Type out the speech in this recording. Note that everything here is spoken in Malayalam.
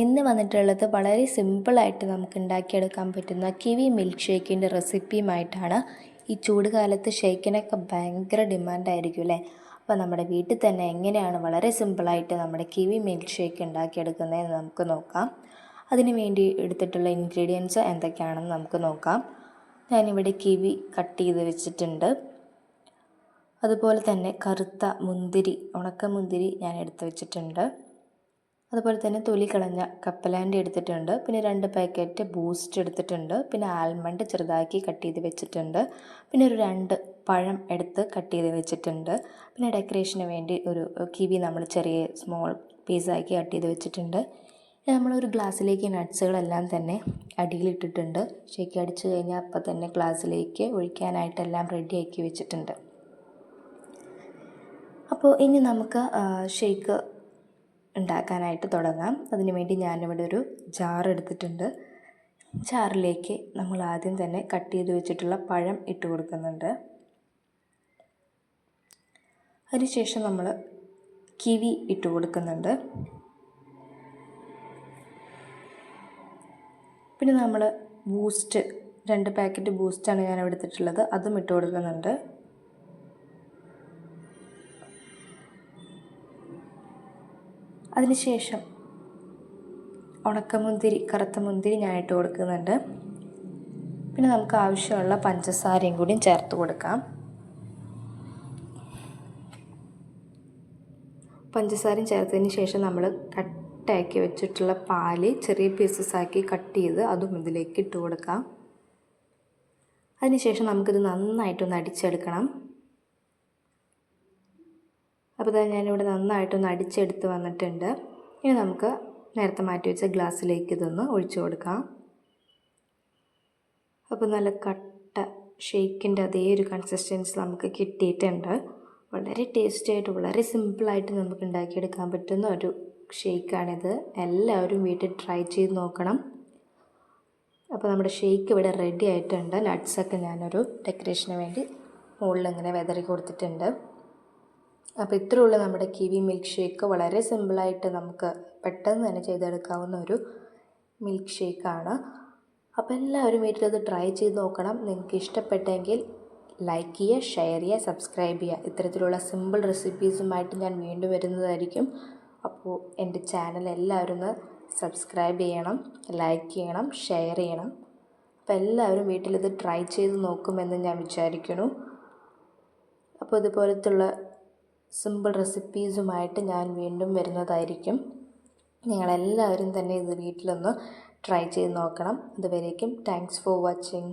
ഇന്ന് വന്നിട്ടുള്ളത് വളരെ സിമ്പിളായിട്ട് നമുക്ക് ഉണ്ടാക്കിയെടുക്കാൻ പറ്റുന്ന കിവി മിൽക്ക് ഷേക്കിൻ്റെ റെസിപ്പിയുമായിട്ടാണ്. ഈ ചൂട് കാലത്ത് ഷേക്കിനൊക്കെ ഭയങ്കര ഡിമാൻഡായിരിക്കും അല്ലേ. അപ്പോൾ നമ്മുടെ വീട്ടിൽ തന്നെ എങ്ങനെയാണ് വളരെ സിമ്പിളായിട്ട് നമ്മുടെ കിവി മിൽക്ക് ഷേക്ക് ഉണ്ടാക്കിയെടുക്കുന്നതെന്ന് നമുക്ക് നോക്കാം. അതിന് വേണ്ടി എടുത്തിട്ടുള്ള ഇൻഗ്രീഡിയൻസ് എന്തൊക്കെയാണെന്ന് നമുക്ക് നോക്കാം. ഞാനിവിടെ കിവി കട്ട് ചെയ്ത് വെച്ചിട്ടുണ്ട്. അതുപോലെ തന്നെ കറുത്ത മുന്തിരി, ഉണക്കമുന്തിരി ഞാൻ എടുത്ത് വെച്ചിട്ടുണ്ട്. അതുപോലെ തന്നെ തൊലി കളഞ്ഞ കപ്പലാൻഡി എടുത്തിട്ടുണ്ട്. പിന്നെ 2 പാക്കറ്റ് ബൂസ്റ്റ് എടുത്തിട്ടുണ്ട്. പിന്നെ ആൽമണ്ട് ചെറുതാക്കി കട്ട് ചെയ്ത് വെച്ചിട്ടുണ്ട്. പിന്നെ ഒരു 2 പഴം എടുത്ത് കട്ട് ചെയ്ത് വെച്ചിട്ടുണ്ട്. പിന്നെ ഡെക്കറേഷന് വേണ്ടി ഒരു കിവി നമ്മൾ ചെറിയ സ്മോൾ പീസാക്കി കട്ട് ചെയ്ത് വെച്ചിട്ടുണ്ട്. നമ്മളൊരു ഗ്ലാസ്സിലേക്ക് നട്ട്സുകളെല്ലാം തന്നെ അടിയിലിട്ടിട്ടുണ്ട്. ഷേക്ക് അടിച്ച് കഴിഞ്ഞാൽ അപ്പം തന്നെ ഗ്ലാസ്സിലേക്ക് ഒഴിക്കാനായിട്ടെല്ലാം റെഡിയാക്കി വെച്ചിട്ടുണ്ട്. അപ്പോൾ ഇനി നമുക്ക് ഷേക്ക് ഉണ്ടാക്കാനായിട്ട് തുടങ്ങാം. അതിനു വേണ്ടി ഞാനിവിടെ ഒരു ജാർ എടുത്തിട്ടുണ്ട്. ജാറിലേക്ക് നമ്മൾ ആദ്യം തന്നെ കട്ട് ചെയ്ത് വെച്ചിട്ടുള്ള പഴം ഇട്ട് കൊടുക്കുന്നുണ്ട്. അതിനുശേഷം നമ്മൾ കിവി ഇട്ട് കൊടുക്കുന്നുണ്ട്. പിന്നെ നമ്മൾ ബൂസ്റ്റ് 2 പാക്കറ്റ് ബൂസ്റ്റാണ് ഞാൻ എടുത്തിട്ടുള്ളത്, അതും ഇട്ട് കൊടുക്കുന്നുണ്ട്. അതിനുശേഷം ഉണക്കമുന്തിരി, കറുത്ത മുന്തിരി ഞാൻ ഇട്ട് കൊടുക്കുന്നുണ്ട്. പിന്നെ നമുക്ക് ആവശ്യമുള്ള പഞ്ചസാരയും കൂടി ചേർത്ത് കൊടുക്കാം. പഞ്ചസാരയും ചേർത്തതിന് ശേഷം നമ്മൾ കട്ടാക്കി വെച്ചിട്ടുള്ള പാല് ചെറിയ പീസസാക്കി കട്ട് ചെയ്ത് അതും ഇതിലേക്ക് ഇട്ട് കൊടുക്കാം. അതിനുശേഷം നമുക്കിത് നന്നായിട്ടൊന്ന് അടിച്ചെടുക്കണം. അപ്പോൾ ഞാനിവിടെ നന്നായിട്ടൊന്ന് അടിച്ചെടുത്ത് വന്നിട്ടുണ്ട്. ഇനി നമുക്ക് നേരത്തെ മാറ്റി വെച്ച ഗ്ലാസ്സിലേക്ക് ഇതൊന്ന് ഒഴിച്ചു കൊടുക്കാം. അപ്പോൾ നല്ല കട്ട ഷേക്കിൻ്റെ അതേ ഒരു കൺസിസ്റ്റൻസി നമുക്ക് കിട്ടിയിട്ടുണ്ട്. വളരെ ടേസ്റ്റി ആയിട്ട് വളരെ സിമ്പിളായിട്ട് നമുക്ക് ഉണ്ടാക്കിയെടുക്കാൻ പറ്റുന്ന ഒരു ഷേക്കാണിത്. എല്ലാവരും വീട്ടിൽ ട്രൈ ചെയ്ത് നോക്കണം. അപ്പോൾ നമ്മുടെ ഷേക്ക് ഇവിടെ റെഡി ആയിട്ടുണ്ട്. നട്ട്സൊക്കെ ഞാനൊരു ഡെക്കറേഷന് വേണ്ടി മുകളിൽ ഇങ്ങനെ വെതറി കൊടുത്തിട്ടുണ്ട്. അപ്പോൾ ഇത്രയേ ഉള്ളൂ നമ്മുടെ കിവി മിൽക്ക് ഷേക്ക്. വളരെ സിമ്പിളായിട്ട് നമുക്ക് പെട്ടെന്ന് തന്നെ ചെയ്തെടുക്കാവുന്ന ഒരു മിൽക്ക് ഷേക്കാണ്. അപ്പോൾ എല്ലാവരും വീട്ടിലത് ട്രൈ ചെയ്ത് നോക്കണം. നിങ്ങൾക്ക് ഇഷ്ടപ്പെട്ടെങ്കിൽ ലൈക്ക് ചെയ്യുക, ഷെയർ ചെയ്യുക, സബ്സ്ക്രൈബ് ചെയ്യുക. ഇത്തരത്തിലുള്ള സിമ്പിൾ റെസിപ്പീസുമായിട്ട് ഞാൻ വീണ്ടും വരുന്നതായിരിക്കും. അപ്പോൾ എൻ്റെ ചാനൽ എല്ലാവരും ഒന്ന് സബ്സ്ക്രൈബ് ചെയ്യണം, ലൈക്ക് ചെയ്യണം, ഷെയർ ചെയ്യണം. അപ്പോൾ എല്ലാവരും വീട്ടിലിത് ട്രൈ ചെയ്ത് നോക്കുമെന്ന് ഞാൻ വിചാരിക്കുന്നു. അപ്പോൾ ഇതുപോലത്തുള്ള സിമ്പിൾ റെസിപ്പീസുമായിട്ട് ഞാൻ വീണ്ടും വരുന്നതായിരിക്കും. നിങ്ങളെല്ലാവരും തന്നെ ഇത് വീട്ടിലൊന്ന് ട്രൈ ചെയ്ത് നോക്കണം. അതുവരേക്കും താങ്ക്സ് ഫോർ വാച്ചിങ്.